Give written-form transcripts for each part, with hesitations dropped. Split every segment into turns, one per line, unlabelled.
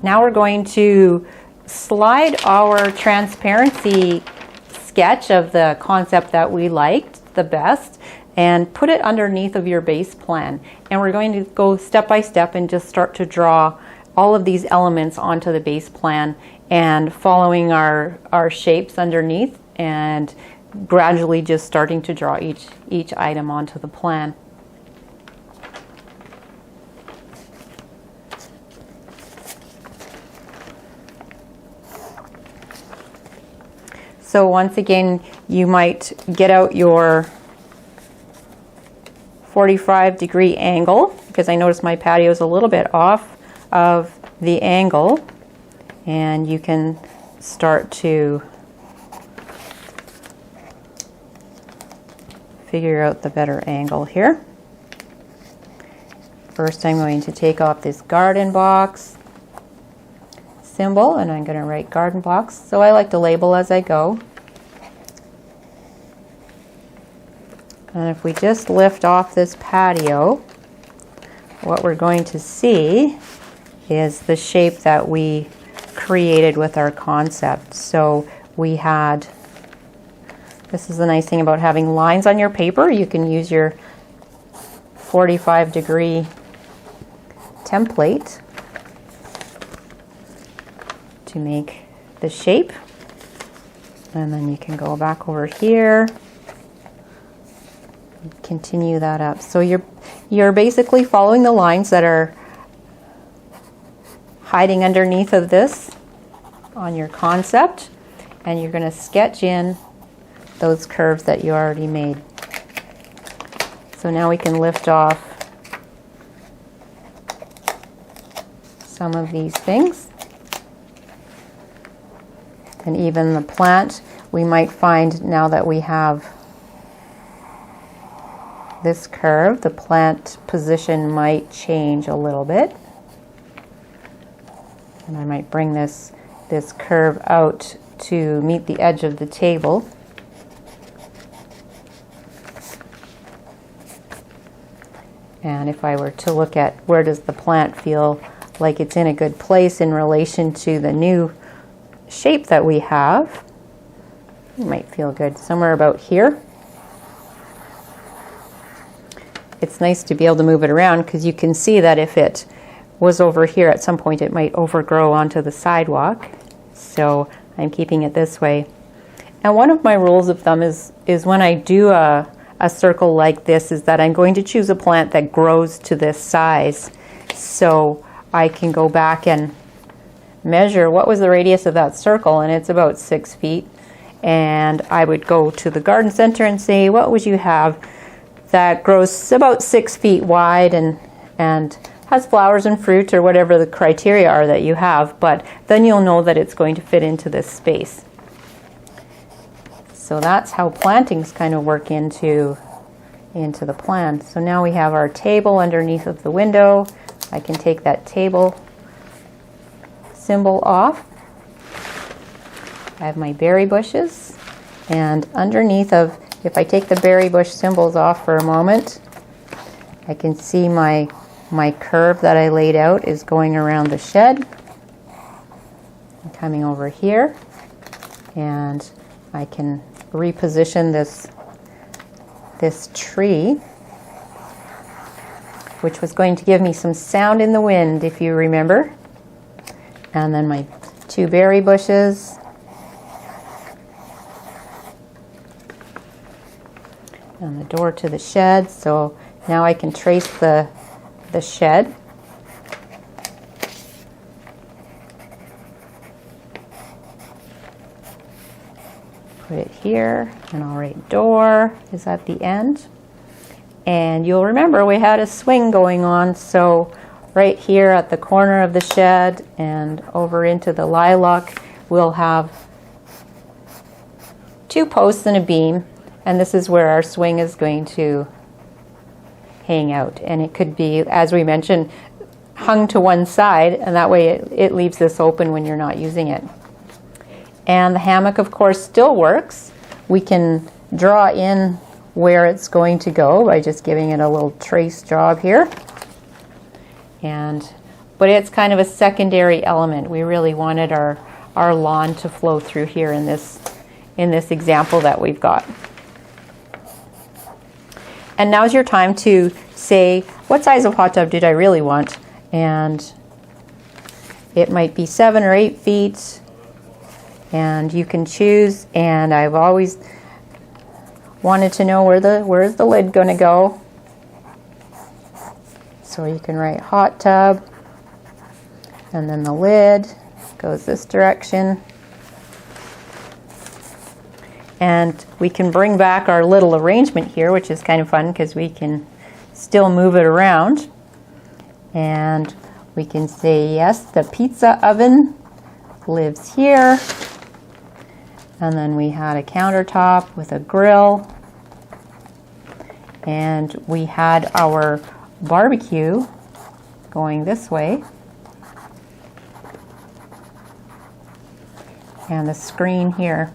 Now we're going to slide our transparency sketch of the concept that we liked the best and put it underneath of your base plan. And we're going to go step by step and just start to draw all of these elements onto the base plan and following our shapes underneath and gradually just starting to draw each item onto the plan. So once again, you might get out your 45-degree angle, because I noticed my patio is a little bit off of the angle, and you can start to figure out the better angle here. First, I'm going to take off this garden box symbol, and I'm going to write garden box. So I like to label as I go. And if we just lift off this patio, what we're going to see is the shape that we created with our concept. So we had, this is the nice thing about having lines on your paper. You can use your 45-degree template to make the shape, and then you can go back over here and continue that up. So you're basically following the lines that are hiding underneath of this on your concept, and you're going to sketch in those curves that you already made. So now we can lift off some of these things. And even the plant, we might find now that we have this curve, the plant position might change a little bit. And I might bring this curve out to meet the edge of the table. And if I were to look at where does the plant feel like it's in a good place in relation to the new shape that we have, it might feel good somewhere about here. It's nice to be able to move it around because you can see that if it was over here at some point it might overgrow onto the sidewalk. So I'm keeping it this way. And one of my rules of thumb is when I do a circle like this is that I'm going to choose a plant that grows to this size. So I can go back and measure what was the radius of that circle, and it's about 6 feet. And I would go to the garden center and say, what would you have that grows about 6 feet wide and has flowers and fruit or whatever the criteria are that you have, but then you'll know that it's going to fit into this space. So that's how plantings kind of work into the plan. So now we have our table underneath of the window. I can take that table symbol off. I have my berry bushes, and underneath of, if I take the berry bush symbols off for a moment, I can see my curve that I laid out is going around the shed. I'm coming over here, and I can reposition this tree, which was going to give me some sound in the wind, if you remember. And then my 2 berry bushes. And the door to the shed. So now I can trace the shed. Put it here, and I'll write door is at the end. And you'll remember we had a swing going on, so right here at the corner of the shed and over into the lilac, we'll have 2 posts and a beam, and this is where our swing is going to hang out. And it could be, as we mentioned, hung to one side, and that way it leaves this open when you're not using it. And the hammock, of course, still works. We can draw in where it's going to go by just giving it a little trace job here. And but it's kind of a secondary element. We really wanted our lawn to flow through here in this example that we've got. And now's your time to say, what size of hot tub did I really want? And it might be 7 or 8 feet, and you can choose. And I've always wanted to know where's the lid going to go. So you can write hot tub, and then the lid goes this direction. And we can bring back our little arrangement here, which is kind of fun because we can still move it around. And we can say, yes, the pizza oven lives here. And then we had a countertop with a grill. And we had our barbecue going this way. And the screen here.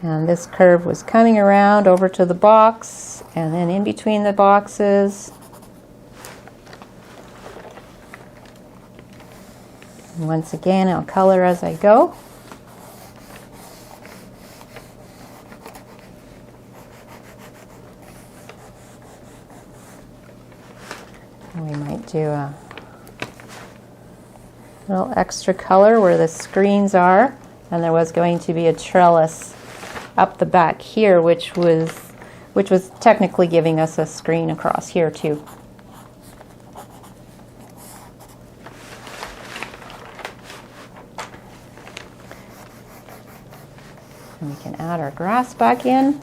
And this curve was coming around over to the box, and then in between the boxes. And once again, I'll color as I go. And we might do a little extra color where the screens are, and there was going to be a trellis up the back here, which was technically giving us a screen across here too. And we can add our grass back in.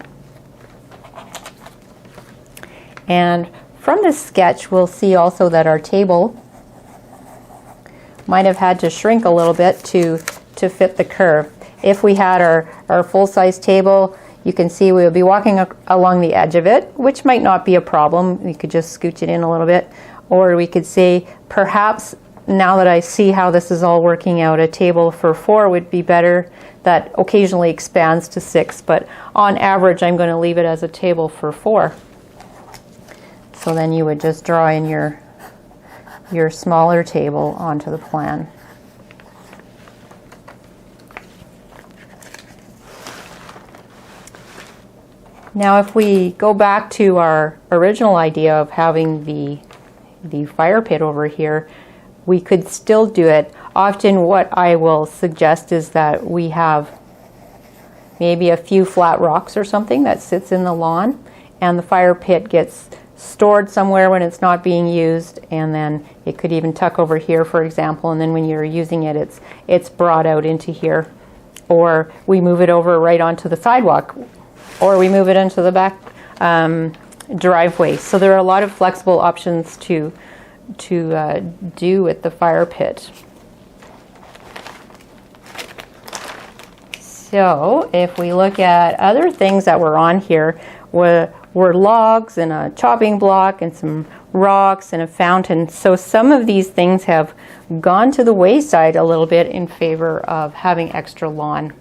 And from this sketch, we'll see also that our table might have had to shrink a little bit to fit the curve. If we had our full-size table, you can see we would be walking along the edge of it, which might not be a problem. We could just scooch it in a little bit. Or we could say, perhaps now that I see how this is all working out, a table for 4 would be better. That occasionally expands to 6, but on average, I'm going to leave it as a table for 4. So then you would just draw in your smaller table onto the plan. Now if we go back to our original idea of having the fire pit over here, we could still do it. Often what I will suggest is that we have maybe a few flat rocks or something that sits in the lawn, and the fire pit gets stored somewhere when it's not being used, and then it could even tuck over here, for example, and then when you're using it, it's brought out into here. Or we move it over right onto the sidewalk, or we move it into the back driveway. So there are a lot of flexible options to do with the fire pit. So if we look at other things that were on here, were logs and a chopping block and some rocks and a fountain. So some of these things have gone to the wayside a little bit in favor of having extra lawn.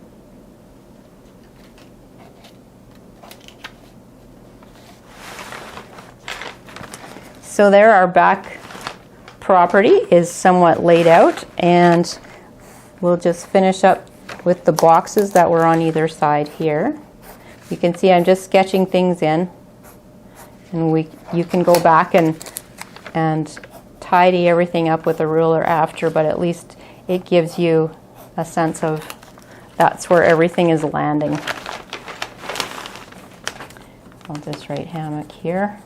So there, our back property is somewhat laid out, and we'll just finish up with the boxes that were on either side here. You can see I'm just sketching things in, and you can go back and tidy everything up with a ruler after, but at least it gives you a sense of that's where everything is landing. I'll just write hammock here.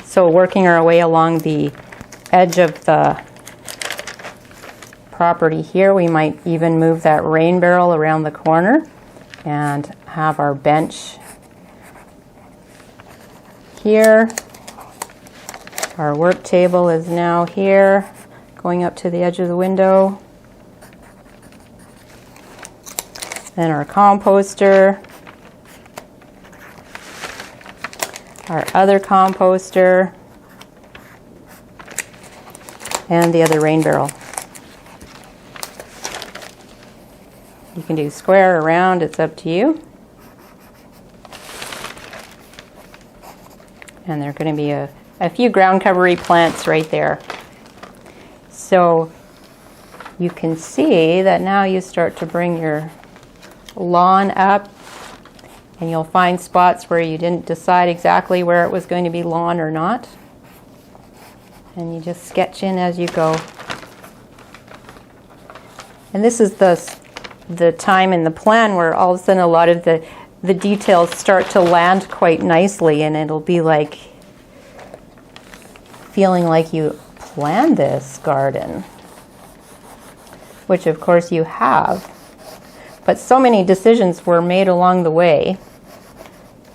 So working our way along the edge of the property here, we might even move that rain barrel around the corner and have our bench here. Our work table is now here, going up to the edge of the window. Then our composter. Our other composter. and the other rain barrel. You can do square or round, it's up to you. And there are going to be a few ground covery plants right there. So you can see that now you start to bring your lawn up, and you'll find spots where you didn't decide exactly where it was going to be lawn or not. And you just sketch in as you go. And this is the time in the plan where all of a sudden a lot of the details start to land quite nicely, and it'll be like feeling like you planned this garden, which of course you have. But so many decisions were made along the way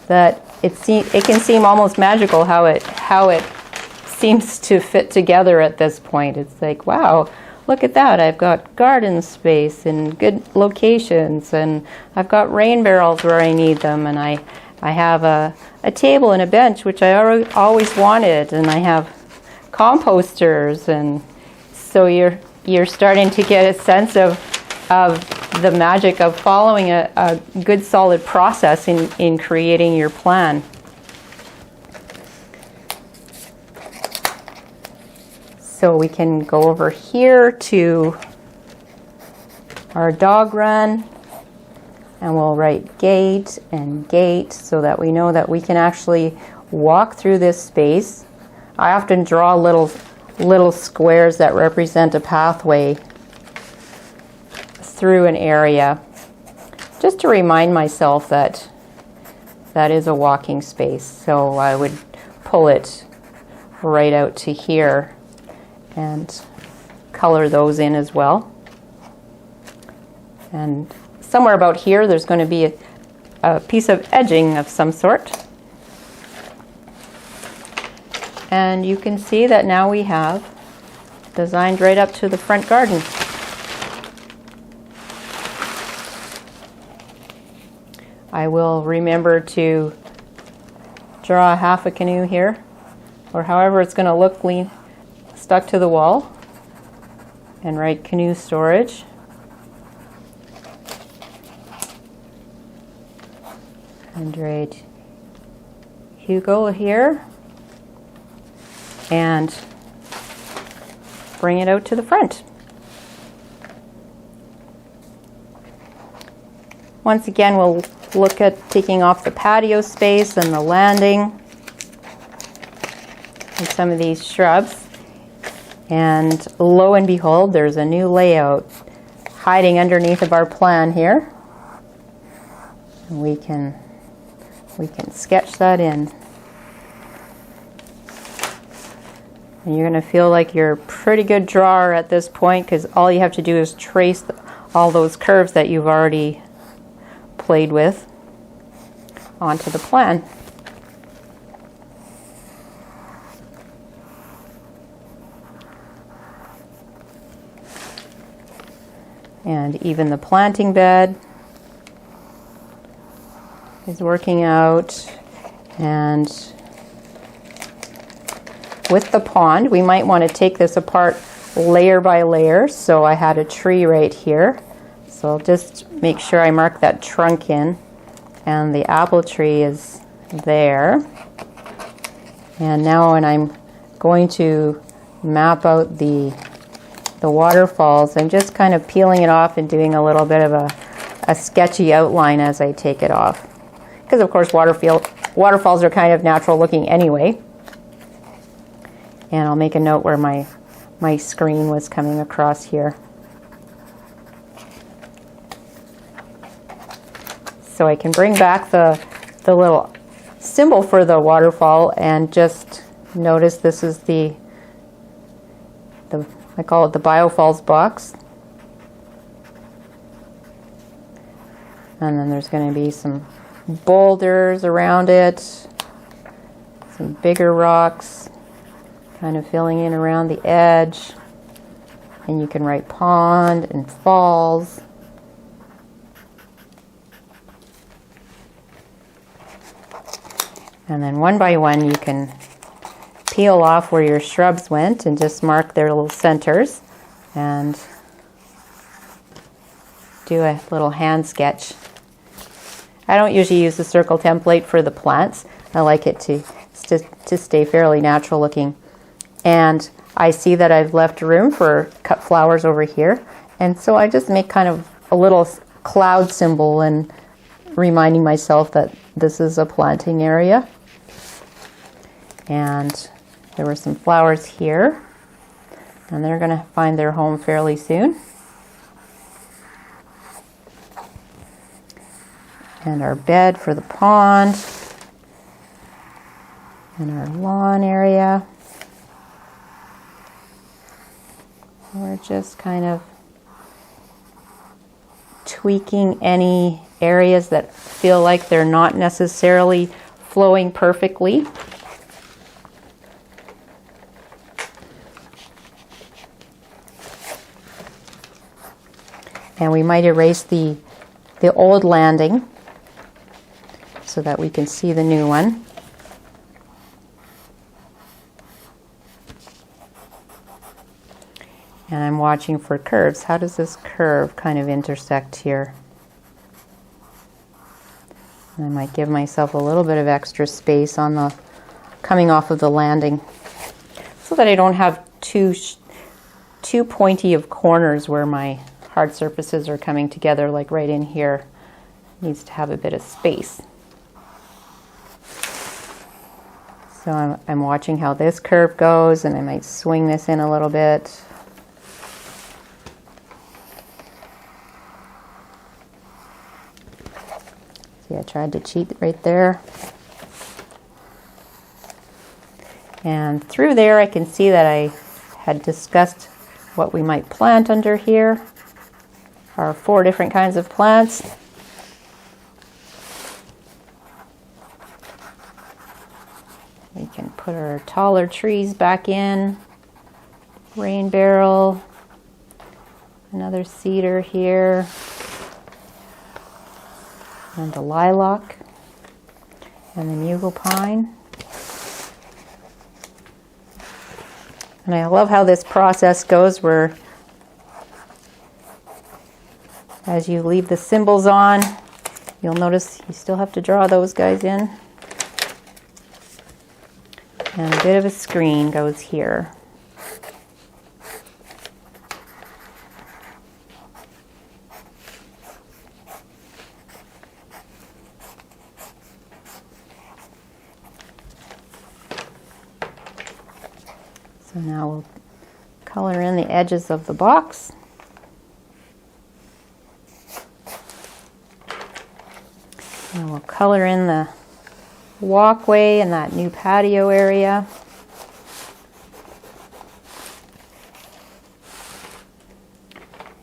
that it can seem almost magical how it seems to fit together at this point. It's like, wow, look at that. I've got garden space in good locations, and I've got rain barrels where I need them, and I have a table and a bench, which I always wanted, and I have composters, and so you're starting to get a sense of the magic of following a good solid process in creating your plan. So we can go over here to our dog run, and we'll write gate and gate so that we know that we can actually walk through this space. I often draw little squares that represent a pathway through an area, just to remind myself that that is a walking space. So I would pull it right out to here and color those in as well. And somewhere about here there's going to be a piece of edging of some sort. And you can see that now we have designed right up to the front garden. I will remember to draw half a canoe here, or however it's going to look stuck to the wall, and write canoe storage. And write Hugo here, and bring it out to the front. Once again, we'll look at taking off the patio space and the landing and some of these shrubs. And lo and behold, there's a new layout hiding underneath of our plan here. And we can sketch that in. And you're going to feel like you're a pretty good drawer at this point, because all you have to do is trace all those curves that you've already played with onto the plan. And even the planting bed is working out. And with the pond, we might want to take this apart layer by layer. So I had a tree right here. So I'll just make sure I mark that trunk in. And the apple tree is there. And now when I'm going to map out the waterfalls, I'm just kind of peeling it off and doing a little bit of a sketchy outline as I take it off. Because of course waterfalls are kind of natural looking anyway. And I'll make a note where my screen was coming across here. So I can bring back the little symbol for the waterfall and just notice this is the I call it the Biofalls box. And then there's going to be some boulders around it, some bigger rocks, kind of filling in around the edge. And you can write pond and falls. And then one by one you can peel off where your shrubs went and just mark their little centers and do a little hand sketch. I don't usually use the circle template for the plants. I like it to stay fairly natural looking. And I see that I've left room for cut flowers over here. And so I just make kind of a little cloud symbol and reminding myself that this is a planting area. And there were some flowers here, and they're going to find their home fairly soon. And our bed for the pond, and our lawn area. We're just kind of tweaking any areas that feel like they're not necessarily flowing perfectly. And we might erase the old landing so that we can see the new one. And I'm watching for curves. How does this curve kind of intersect here? And I might give myself a little bit of extra space on the coming off of the landing so that I don't have too pointy of corners where my hard surfaces are coming together, like right in here. It needs to have a bit of space. So I'm watching how this curve goes, and I might swing this in a little bit. See, I tried to cheat right there. And through there I can see that I had discussed what we might plant under here. Our 4 different kinds of plants. We can put our taller trees back in. Rain barrel. Another cedar here. And the lilac. And the mugle pine. And I love how this process goes where as you leave the symbols on, you'll notice you still have to draw those guys in. And a bit of a screen goes here. So now we'll color in the edges of the box. And we'll color in the walkway and that new patio area.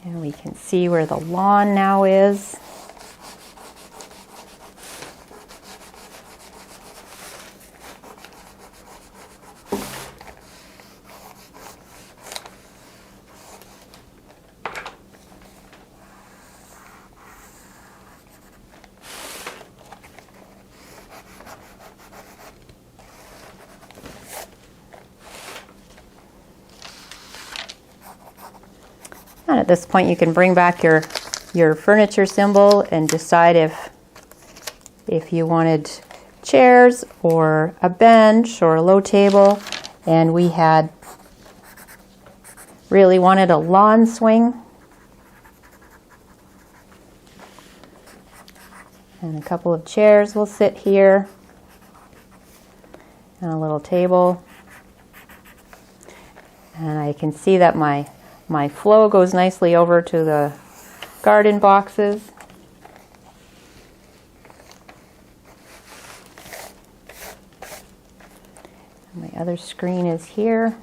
And we can see where the lawn now is. And at this point you can bring back your furniture symbol and decide if you wanted chairs or a bench or a low table. And we had really wanted a lawn swing. And a couple of chairs will sit here. And a little table. And I can see that my flow goes nicely over to the garden boxes. And my other screen is here.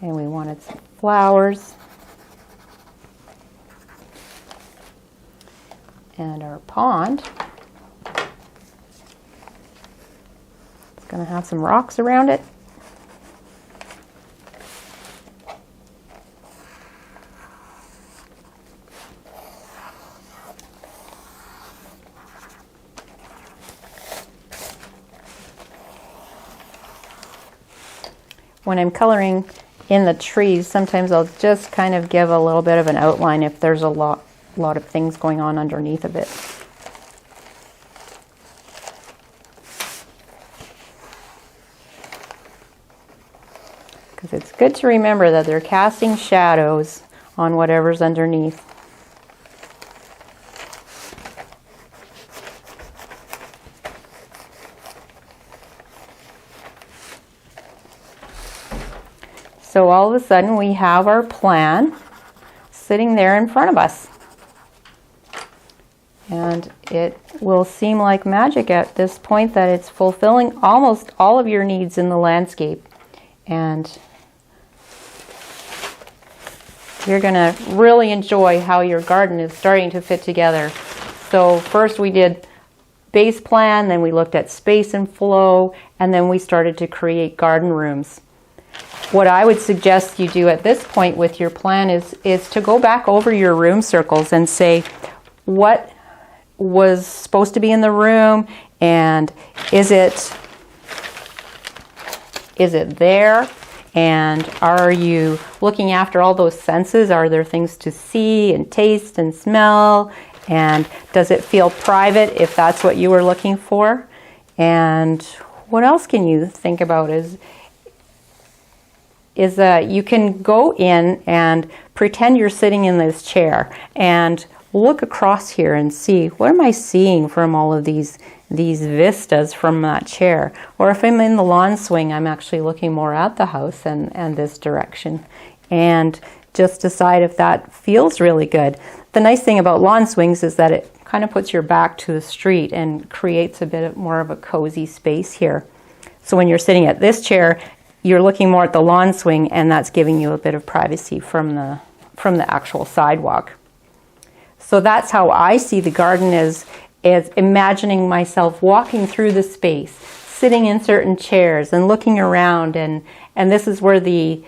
And we wanted some flowers. And our pond. It's going to have some rocks around it. when I'm coloring in the trees, sometimes I'll just kind of give a little bit of an outline if there's a lot of things going on underneath of it. Because it's good to remember that they're casting shadows on whatever's underneath. So all of a sudden we have our plan sitting there in front of us. And it will seem like magic at this point that it's fulfilling almost all of your needs in the landscape. And you're going to really enjoy how your garden is starting to fit together. So first we did base plan, then we looked at space and flow, and then we started to create garden rooms. What I would suggest you do at this point with your plan is to go back over your room circles and say, what was supposed to be in the room, and is it there? And are you looking after all those senses? Are there things to see and taste and smell? And does it feel private if that's what you were looking for? And what else can you think about is you can go in and pretend you're sitting in this chair and look across here and see, what am I seeing from all of these vistas from that chair? Or if I'm in the lawn swing, I'm actually looking more at the house and this direction. And just decide if that feels really good. The nice thing about lawn swings is that it kind of puts your back to the street and creates a bit more of a cozy space here. So when you're sitting at this chair, you're looking more at the lawn swing, and that's giving you a bit of privacy from the actual sidewalk. So that's how I see the garden, is imagining myself walking through the space, sitting in certain chairs and looking around, and this is where the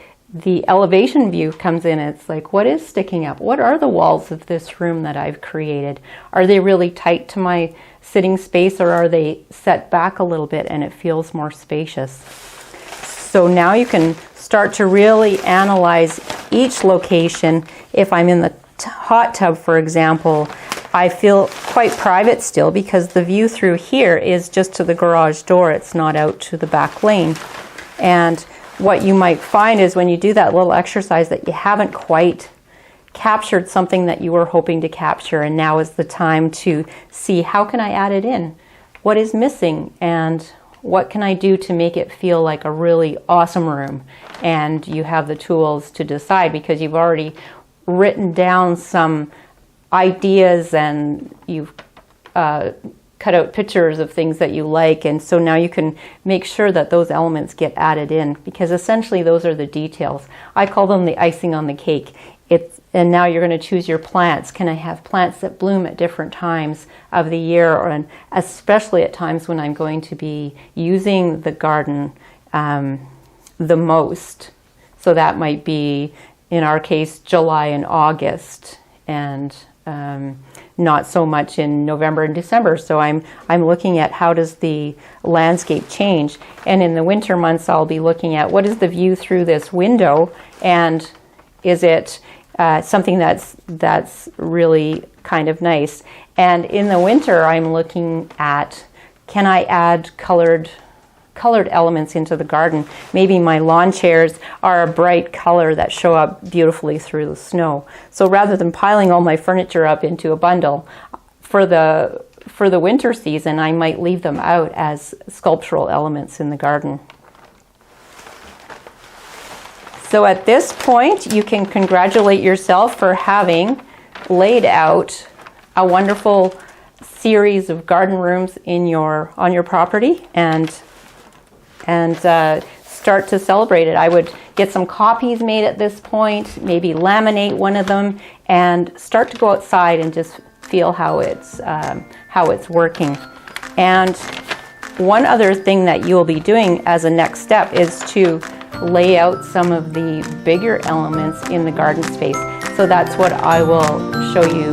elevation view comes in. It's like, what is sticking up? What are the walls of this room that I've created? Are they really tight to my sitting space, or are they set back a little bit and it feels more spacious? So now you can start to really analyze each location. If I'm in the hot tub, for example, I feel quite private still because the view through here is just to the garage door. It's not out to the back lane. And what you might find is when you do that little exercise that you haven't quite captured something that you were hoping to capture, and now is the time to see, how can I add it in? What is missing? And what can I do to make it feel like a really awesome room? And you have the tools to decide because you've already written down some ideas and you've cut out pictures of things that you like. And so now you can make sure that those elements get added in, because essentially those are the details. I call them the icing on the cake. And now you're going to choose your plants. Can I have plants that bloom at different times of the year, and especially at times when I'm going to be using the garden the most? So that might be, in our case, July and August, and not so much in November and December. So I'm looking at how does the landscape change. And in the winter months, I'll be looking at what is the view through this window, and is it something that's really kind of nice. And in the winter, I'm looking at, can I add colored elements into the garden? Maybe my lawn chairs are a bright color that show up beautifully through the snow. So rather than piling all my furniture up into a bundle, for the winter season, I might leave them out as sculptural elements in the garden. So at this point, you can congratulate yourself for having laid out a wonderful series of garden rooms on your property, and start to celebrate it. I would get some copies made at this point, maybe laminate one of them, and start to go outside and just feel how it's working. And one other thing that you'll be doing as a next step is to lay out some of the bigger elements in the garden space. So that's what I will show you